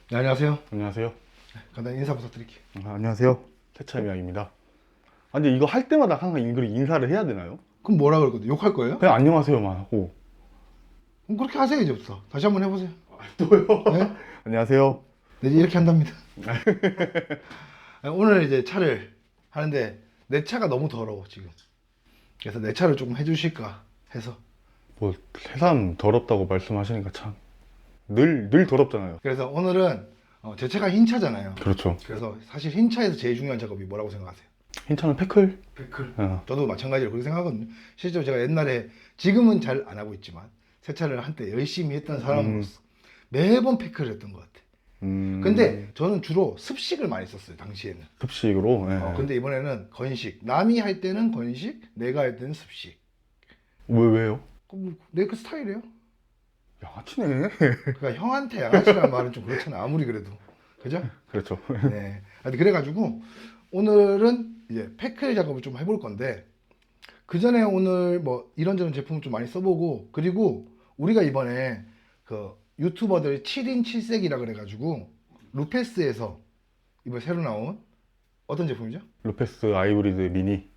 네, 안녕하세요. 안녕하세요. 간단히 인사 부탁드릴게요. 안녕하세요. 세차 이야기입니다. 근데 이거 할 때마다 항상 인사를 해야 되나요? 그럼 뭐라 그럴 건데? 욕할 거예요? 그냥 안녕하세요만 하고. 그럼 그렇게 하세요, 이제부터. 다시 한번 해보세요. 또요? 네? 안녕하세요. 네, 이제 이렇게 한답니다. 오늘 이제 차를 하는데 내 차가 너무 더러워, 지금. 그래서 내 차를 조금 해주실까 해서. 뭐 세상 더럽다고 말씀하시니까 참 늘 더럽잖아요. 그래서 오늘은 제 차가 흰 차잖아요. 그렇죠. 그래서 사실 흰 차에서 제일 중요한 작업이 뭐라고 생각하세요? 흰차는 패클? 백클. 어. 저도 마찬가지로 그렇게 생각하거든요. 실제로 제가 옛날에, 지금은 잘 안 하고 있지만 세차를 한때 열심히 했던 사람으로서 매번 패클을 했던 것 같아요. 근데 저는 주로 습식을 많이 썼어요, 당시에는. 습식으로. 예. 근데 이번에는 건식. 남이 할 때는 건식, 내가 할 때는 습식. 왜요? 내 그 스타일이에요. 양아치네. 그러니까 형한테 양아치라는 말은 좀 그렇잖아, 아무리 그래도. 그죠? 그렇죠. 네. 하여튼 그래가지고 오늘은 이제 패클 작업을 좀 해볼 건데, 그 전에 오늘 뭐 이런저런 제품을 좀 많이 써보고, 그리고 우리가 이번에 그 유튜버들 7인 7색이라 그래가지고 루페스에서 이번에 새로 나온 어떤 제품이죠? 루페스 아이브리드 미니.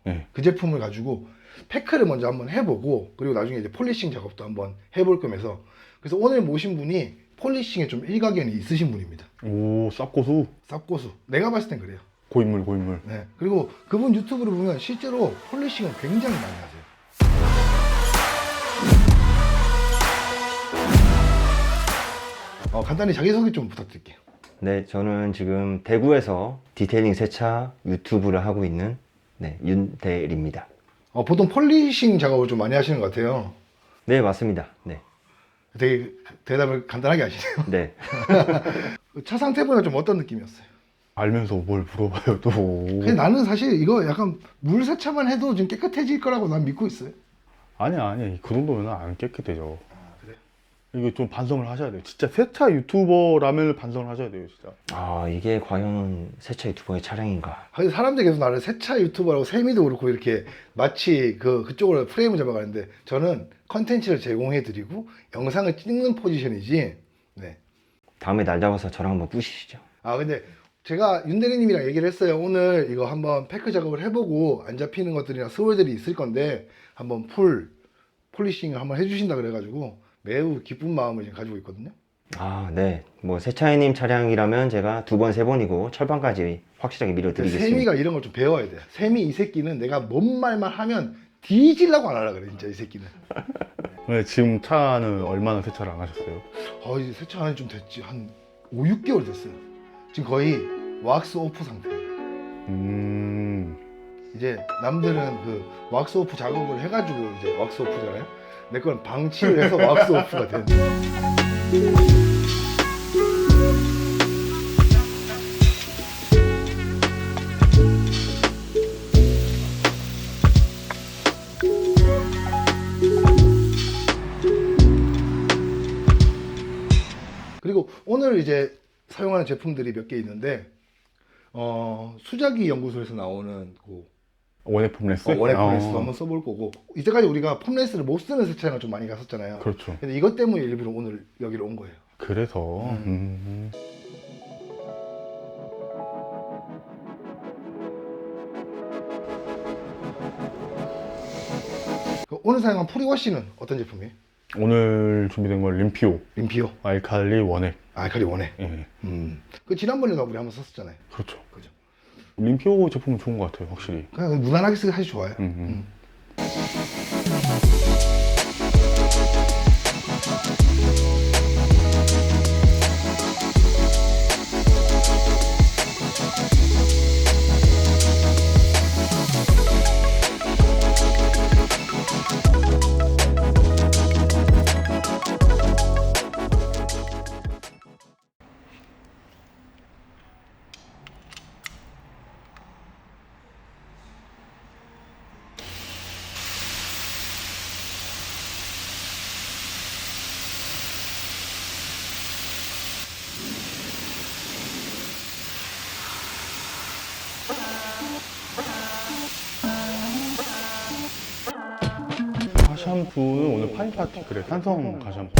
예. 그 제품을 가지고 패크를 먼저 한번 해보고, 그리고 나중에 이제 폴리싱 작업도 한번 해볼 거면서. 그래서 오늘 모신 분이 폴리싱에 좀 일가견이 있으신 분입니다. 오, 쌉고수. 쌉고수. 내가 봤을 땐 그래요. 고인물. 네. 그리고 그분 유튜브를 보면 실제로 폴리싱을 굉장히 많이 하세요. 간단히 자기소개 좀 부탁드릴게요. 네, 저는 지금 대구에서 디테일링 세차 유튜브를 하고 있는 윤대일입니다. 보통 폴리싱 작업을 좀 많이 하시는 것 같아요. 네, 맞습니다. 네. 되게 대답을 간단하게 하시네요. 네. 차 상태 보니까 좀 어떤 느낌이었어요? 알면서 뭘 물어봐요 또. 근데 나는 사실 이거 약간 물 세차만 해도 좀 깨끗해질 거라고 난 믿고 있어요. 아니야. 그 정도면 안 깨끗해져. 그래? 이거 좀 반성을 하셔야 돼요. 진짜 세차 유튜버라면 반성을 하셔야 돼요, 진짜. 이게 과연 세차 유튜버의 차량인가? 근데 사람들이 계속 나를 세차 유튜버라고, 세미도 그렇고 이렇게 마치 그쪽으로 프레임을 잡아가는데, 저는 컨텐츠를 제공해드리고 영상을 찍는 포지션이지. 네. 다음에 날 잡아서 저랑 한번 뿌시시죠. 근데 제가 윤 대리님이랑 얘기를 했어요. 오늘 이거 한번 패크 작업을 해보고 안 잡히는 것들이나 스월들이 있을 건데 한번 폴리싱을 한번 해주신다 그래가지고 매우 기쁜 마음을 지금 가지고 있거든요. 네. 뭐 세차이님 차량이라면 제가 2번, 3번이고 철판까지 확실하게 밀어드리겠습니다. 세미가 이런 걸 좀 배워야 돼. 세미 이 새끼는 내가 뭔 말만 하면 뒤질라고 안 하려 그래, 진짜 이 새끼는. 네, 지금 차는 얼마나 세차를 안 하셨어요? 이제 세차는 좀 됐지. 한 5, 6개월 됐어요. 지금 거의 왁스 오프 상태예요. 이제 남들은 그 왁스 오프 작업을 해가지고 이제 왁스 오프잖아요. 내 건 방치를 해서 왁스 오프가 되는. 그리고 오늘 이제 사용하는 제품들이 몇 개 있는데, 수자기 연구소에서 나오는 그 원액 폼레스? 원액 폼레스도 한번 써볼 거고, 이때까지 우리가 폼레스를 못 쓰는 세차장을 좀 많이 갔었잖아요. 그렇죠. 근데 이것 때문에 일부러 오늘 여기로 온 거예요. 그래서 오늘 사용한 프리워시는 어떤 제품이에요? 오늘 준비된 건 림피오 림피오 알칼리 원액. 알칼리 원액. 예. 그 지난번에도 우리 한번 썼었잖아요. 그렇죠. 그죠? 림피오 제품은 좋은 것 같아요, 확실히. 그냥 무난하게 쓰기 사실 좋아요. 가샴푸는 오늘 파인 파티클의 산성 가샴푸.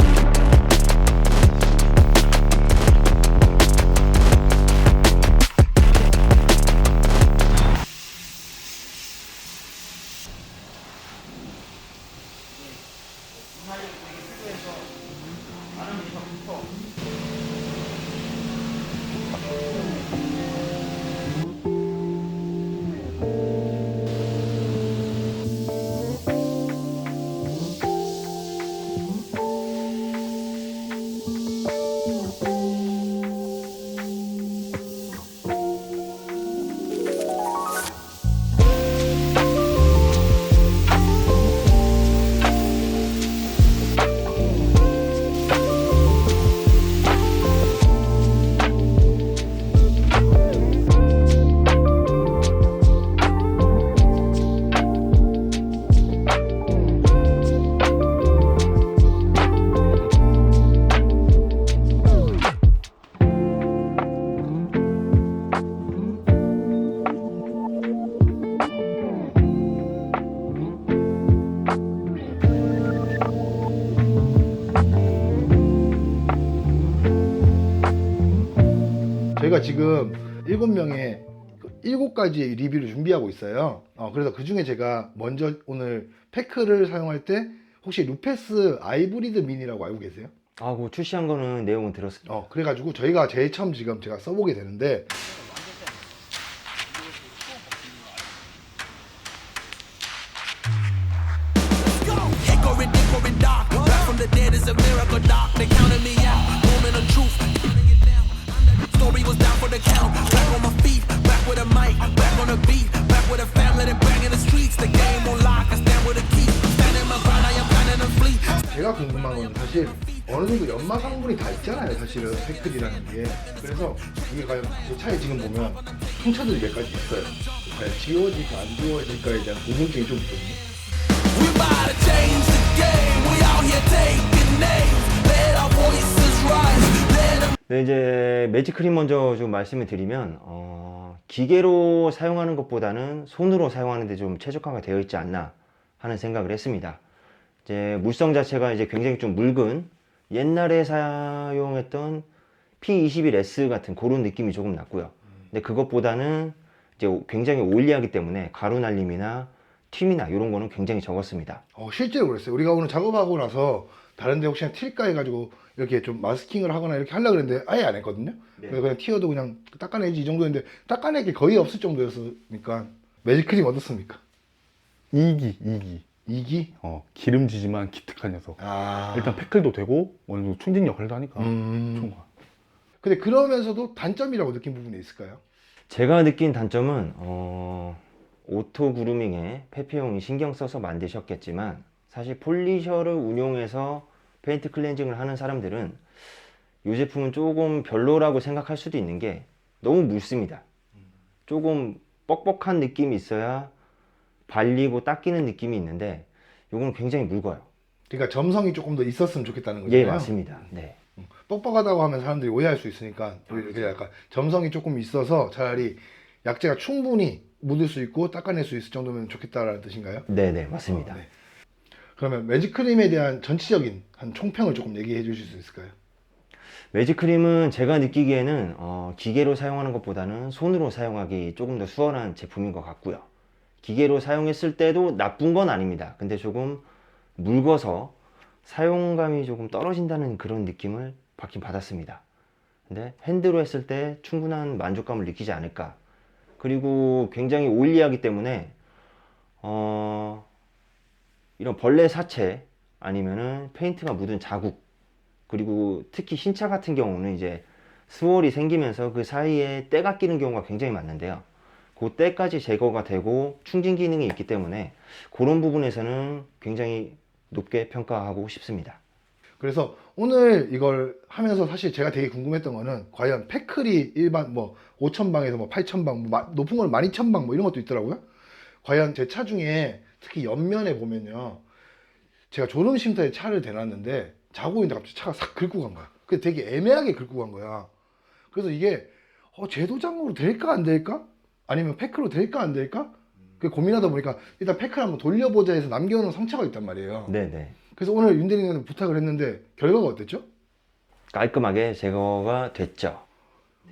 저희가 지금 7명의 7가지 리뷰를 준비하고 있어요. 그래서 그 중에 제가 먼저 오늘 패크를 사용할 때 혹시 루페스 아이브리드 미니라고 알고 계세요? 아, 그 출시한 거는 내용은 들었습니다. 그래가지고 저희가 제일 처음 지금 제가 써보게 되는데 Hickory dock, back from the dead is a miracle doc. They counted me out, moment of truth. Story was down for the count. Back on my feet, back with a mic, back on the beat, back with a family, then back in the streets. The game on lock, I stand with a key. Standing my ground, I am planning to flee. 제가 궁금한 건 사실 어느 정도 연마 성분이 다 있잖아요, 사실은 패크리라는 게. 그래서 이게 과연 제 차에 지금 보면 풍차들이 몇 가지 있어요. 과연 지워질까 안 지워질까에 대한 궁금증이 좀 있거든요. We about to change the game. We out here taking names. Let our voices rise. Let them. 네, 이제 매직크림 먼저 좀 말씀을 드리면 기계로 사용하는 것보다는 손으로 사용하는 데 좀 최적화가 되어 있지 않나 하는 생각을 했습니다. 이제 물성 자체가 이제 굉장히 좀 묽은 옛날에 사용했던 P21S 같은 그런 느낌이 조금 났고요. 근데 그것보다는 이제 굉장히 오일리하기 때문에 가루 날림이나 튀이나 이런 거는 굉장히 적었습니다. 실제로 그랬어요. 우리가 오늘 작업하고 나서 다른데 혹시나 튈까 해가지고 이렇게 좀 마스킹을 하거나 이렇게 하려고 그랬는데 아예 안 했거든요. 네. 그래서 그냥 튀어도 그냥 닦아내지 이 정도였는데 닦아낼 게 거의 없을 정도였으니까. 매직크림 어떻습니까? 2기. 2기? 기름지지만 기특한 녀석. 일단 패클도 되고 어느 정도 충진 역할도 하니까 좋은 거. 근데 그러면서도 단점이라고 느낀 부분이 있을까요? 제가 느낀 단점은 오토 그루밍에 페페용이 신경 써서 만드셨겠지만 사실 폴리셔를 운용해서 페인트 클렌징을 하는 사람들은 이 제품은 조금 별로라고 생각할 수도 있는 게 너무 묽습니다. 조금 뻑뻑한 느낌이 있어야 발리고 닦이는 느낌이 있는데 이거는 굉장히 묽어요. 그러니까 점성이 조금 더 있었으면 좋겠다는 거잖아요. 예, 맞습니다. 네. 뻑뻑하다고 하면 사람들이 오해할 수 있으니까 그냥 약간 점성이 조금 있어서 차라리 약재가 충분히 묻을 수 있고 닦아낼 수 있을 정도면 좋겠다라는 뜻인가요? 네네, 맞습니다. 네. 그러면 매직크림에 대한 전체적인 한 총평을 조금 얘기해 주실 수 있을까요? 매직크림은 제가 느끼기에는 기계로 사용하는 것보다는 손으로 사용하기 조금 더 수월한 제품인 것 같고요. 기계로 사용했을 때도 나쁜 건 아닙니다. 근데 조금 묽어서 사용감이 조금 떨어진다는 그런 느낌을 받긴 받았습니다. 근데 핸드로 했을 때 충분한 만족감을 느끼지 않을까. 그리고 굉장히 오일리하기 때문에 이런 벌레 사체 아니면은 페인트가 묻은 자국, 그리고 특히 흰차 같은 경우는 이제 스월이 생기면서 그 사이에 때가 끼는 경우가 굉장히 많은데요. 그 때까지 제거가 되고 충진 기능이 있기 때문에 그런 부분에서는 굉장히 높게 평가하고 싶습니다. 그래서 오늘 이걸 하면서 사실 제가 되게 궁금했던 거는 과연 패클이 일반 뭐 5,000방에서 뭐 8,000방, 높은 건 12,000방 뭐 이런 것도 있더라고요. 과연 제 차 중에 특히 옆면에 보면요, 제가 졸음 쉼터에 차를 대놨는데 자고 있는데 갑자기 차가 싹 긁고 간 거야. 근데 되게 애매하게 긁고 간 거야. 그래서 이게 제도장으로 될까 안 될까? 아니면 패크로 될까 안 될까? 그 고민하다 보니까 일단 패크를 한번 돌려보자 해서 남겨놓은 상처가 있단 말이에요. 네네. 그래서 오늘 윤대리님한테 부탁을 했는데 결과가 어땠죠? 깔끔하게 제거가 됐죠.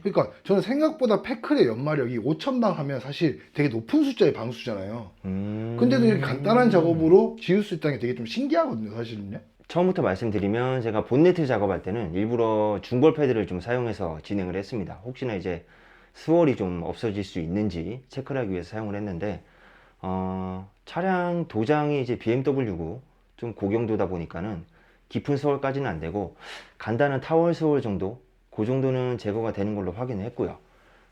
그러니까 저는 생각보다 패클의 연마력이 5,000방 하면 사실 되게 높은 숫자의 방수잖아요. 근데도 이렇게 간단한 작업으로 지울 수 있다는 게 되게 좀 신기하거든요, 사실은요. 처음부터 말씀드리면 제가 본네트 작업할 때는 일부러 중골 패드를 좀 사용해서 진행을 했습니다. 혹시나 이제 스월이 좀 없어질 수 있는지 체크를 하기 위해서 사용을 했는데 차량 도장이 이제 BMW고 좀 고경도다 보니까는 깊은 스월까지는 안 되고 간단한 타월 스월 정도, 그 정도는 제거가 되는 걸로 확인을 했고요.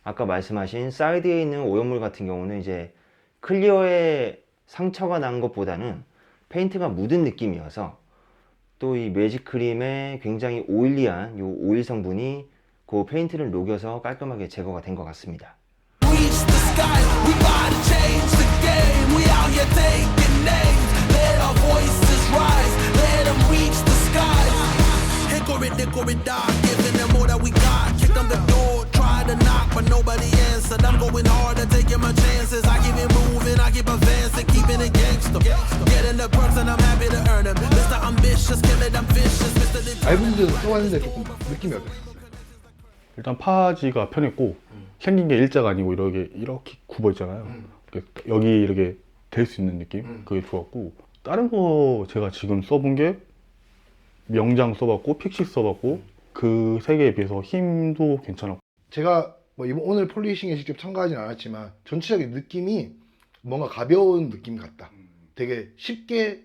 아까 말씀하신 사이드에 있는 오염물 같은 경우는 이제 클리어에 상처가 난 것보다는 페인트가 묻은 느낌이어서 또 이 매직크림의 굉장히 오일리한 이 오일 성분이 그 페인트를 녹여서 깔끔하게 제거가 된 것 같습니다. Reach the sky, we about to change the game. We out here taking names. Let our voices rise. Let them reach the sky. Hickory dock, giving them all that we got. Kick on the door, try to knock, but nobody answered. I'm going hard and taking my chances. I keep it moving, I keep advancing, keeping it gangster. Getting the perks and I'm happy to earn them. Mr. Ambitious, kill it, I'm vicious. Mr. 아이분들 써봤는데 조금 느낌이 어땠어요? 일단 파지가 편했고 생긴 게 일자가 아니고 이렇게 굽어 있잖아요. 여기 이렇게 될 수 있는 느낌? 그게 좋았고, 다른 거 제가 지금 써본 게 명장 써봤고 픽시 써봤고 그 세 개에 비해서 힘도 괜찮았고. 제가 뭐 이번 오늘 폴리싱에 직접 참가하진 않았지만 전체적인 느낌이 뭔가 가벼운 느낌 같다. 되게 쉽게,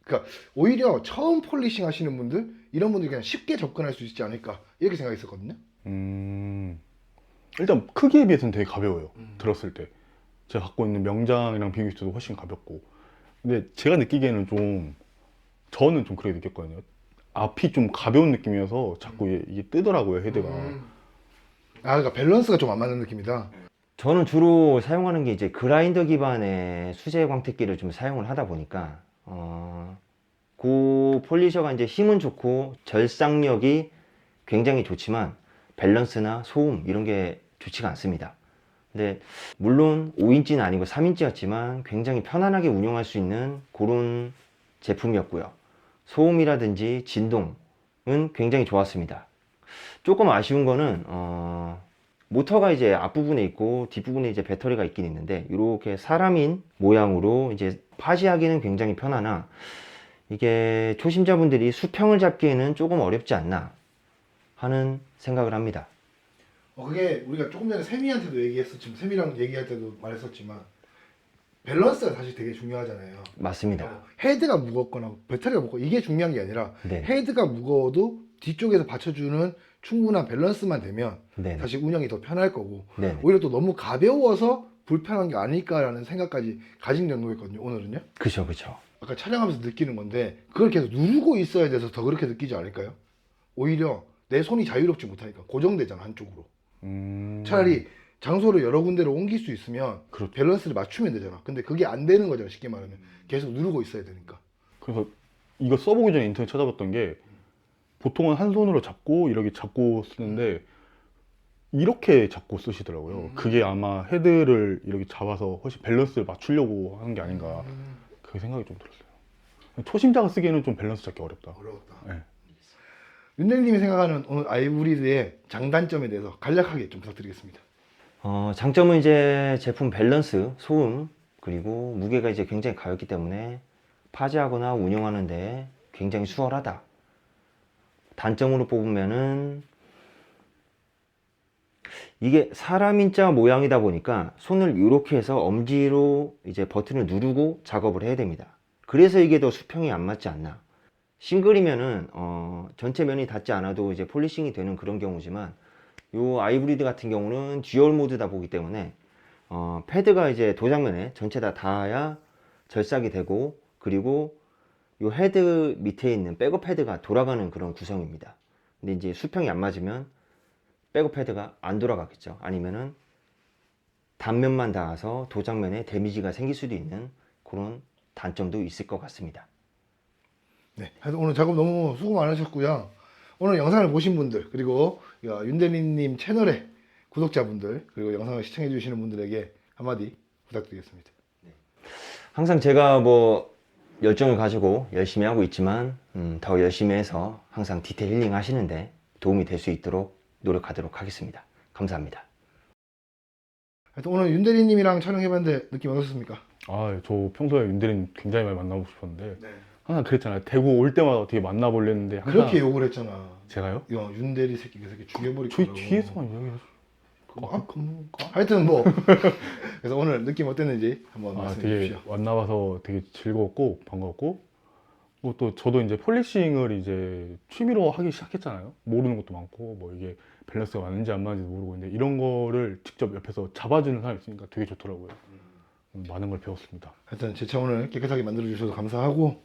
그러니까 오히려 처음 폴리싱 하시는 분들, 이런 분들이 그냥 쉽게 접근할 수 있지 않을까 이렇게 생각했었거든요. 일단 크기에 비해서는 되게 가벼워요. 들었을 때 제가 갖고 있는 명장이랑 비교했을 때도 훨씬 가볍고, 근데 제가 느끼기에는 저는 좀 그렇게 느꼈거든요. 앞이 좀 가벼운 느낌이어서 자꾸 이게 뜨더라고요, 헤드가. 그러니까 밸런스가 좀 안 맞는 느낌이다. 저는 주로 사용하는 게 이제 그라인더 기반의 수제 광택기를 좀 사용을 하다 보니까 그 폴리셔가 이제 힘은 좋고 절삭력이 굉장히 좋지만 밸런스나 소음 이런 게 좋지가 않습니다. 근데 물론 5인치는 아니고 3인치였지만 굉장히 편안하게 운용할 수 있는 그런 제품이었고요. 소음이라든지 진동은 굉장히 좋았습니다. 조금 아쉬운 거는 모터가 이제 앞부분에 있고 뒷부분에 이제 배터리가 있긴 있는데 이렇게 사람인 모양으로 이제 파지하기는 굉장히 편하나 이게 초심자분들이 수평을 잡기에는 조금 어렵지 않나 하는 생각을 합니다. 그게 우리가 조금 전에 세미한테도 얘기했었지만, 세미랑 얘기할 때도 말했었지만, 밸런스가 사실 되게 중요하잖아요. 맞습니다. 헤드가 무겁거나 배터리가 무겁고 이게 중요한 게 아니라 네. 헤드가 무거워도 뒤쪽에서 받쳐주는 충분한 밸런스만 되면 네. 사실 운영이 더 편할 거고, 네. 오히려 또 너무 가벼워서 불편한 게 아닐까라는 생각까지 가진 연구였거든요, 오늘은요. 그쵸, 그쵸. 아까 촬영하면서 느끼는 건데 그걸 계속 누르고 있어야 돼서 더 그렇게 느끼지 않을까요? 오히려 내 손이 자유롭지 못하니까 고정되잖아, 한쪽으로. 차라리 장소를 여러 군데로 옮길 수 있으면 그렇죠. 밸런스를 맞추면 되잖아. 근데 그게 안 되는 거잖아, 쉽게 말하면. 계속 누르고 있어야 되니까. 그래서 이거 써보기 전에 인터넷 찾아봤던 게, 보통은 한 손으로 잡고 이렇게 잡고 쓰는데 이렇게 잡고 쓰시더라고요. 그게 아마 헤드를 이렇게 잡아서 훨씬 밸런스를 맞추려고 하는 게 아닌가, 그게 생각이 좀 들었어요. 초심자가 쓰기에는 좀 밸런스 잡기 어렵다. 어려웠다. 네. 윤대리님이 생각하는 오늘 아이브리드의 장단점에 대해서 간략하게 좀 부탁드리겠습니다. 장점은 이제 제품 밸런스, 소음, 그리고 무게가 이제 굉장히 가볍기 때문에 파지하거나 운영하는데 굉장히 수월하다. 단점으로 뽑으면은 이게 사람인자 모양이다 보니까 손을 이렇게 해서 엄지로 이제 버튼을 누르고 작업을 해야 됩니다. 그래서 이게 더 수평이 안 맞지 않나. 싱글이면은 전체 면이 닿지 않아도 이제 폴리싱이 되는 그런 경우지만, 요 아이브리드 같은 경우는 듀얼 모드다 보기 때문에 패드가 이제 도장면에 전체 다 닿아야 절삭이 되고, 그리고 요 헤드 밑에 있는 백업 패드가 돌아가는 그런 구성입니다. 근데 이제 수평이 안 맞으면 백업 패드가 안 돌아가겠죠. 아니면은 단면만 닿아서 도장면에 데미지가 생길 수도 있는 그런 단점도 있을 것 같습니다. 네, 하여튼 오늘 작업 너무 수고 많으셨고요. 오늘 영상을 보신 분들, 그리고 윤대리님 채널의 구독자분들, 그리고 영상을 시청해 주시는 분들에게 한마디 부탁드리겠습니다. 항상 제가 뭐 열정을 가지고 열심히 하고 있지만 더 열심히 해서 항상 디테일 힐링 하시는데 도움이 될 수 있도록 노력하도록 하겠습니다. 감사합니다. 하여튼 오늘 윤대리님이랑 촬영해봤는데 느낌 어떻습니까? 저 평소에 윤대리님 굉장히 많이 만나고 싶었는데 항상 그랬잖아요. 대구 올 때마다 어떻게 만나보려 했는데 항상. 그렇게 욕을 했잖아. 제가요? 야, 윤대리 새끼 그 새끼 죽여버릴 저희 거라고. 뒤에서만 이야기하죠. 하여튼 뭐 그래서 오늘 느낌 어땠는지 한번 말씀해 되게 주십시오. 만나봐서 되게 즐거웠고 반가웠고, 뭐 또 저도 이제 폴리싱을 이제 취미로 하기 시작했잖아요. 모르는 것도 많고 뭐 이게 밸런스가 맞는지 안 맞는지도 모르고, 근데 이런 거를 직접 옆에서 잡아주는 사람이 있으니까 되게 좋더라고요. 많은 걸 배웠습니다. 하여튼 제 차 오늘 깨끗하게 만들어 주셔서 감사하고,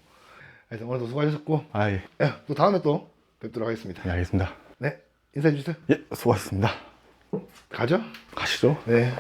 하여튼 오늘도 수고하셨고, 예. 또 다음에 또 뵙도록 하겠습니다. 네, 알겠습니다. 네, 인사해 주세요. 예, 수고하셨습니다. 가죠? 가시죠. 네.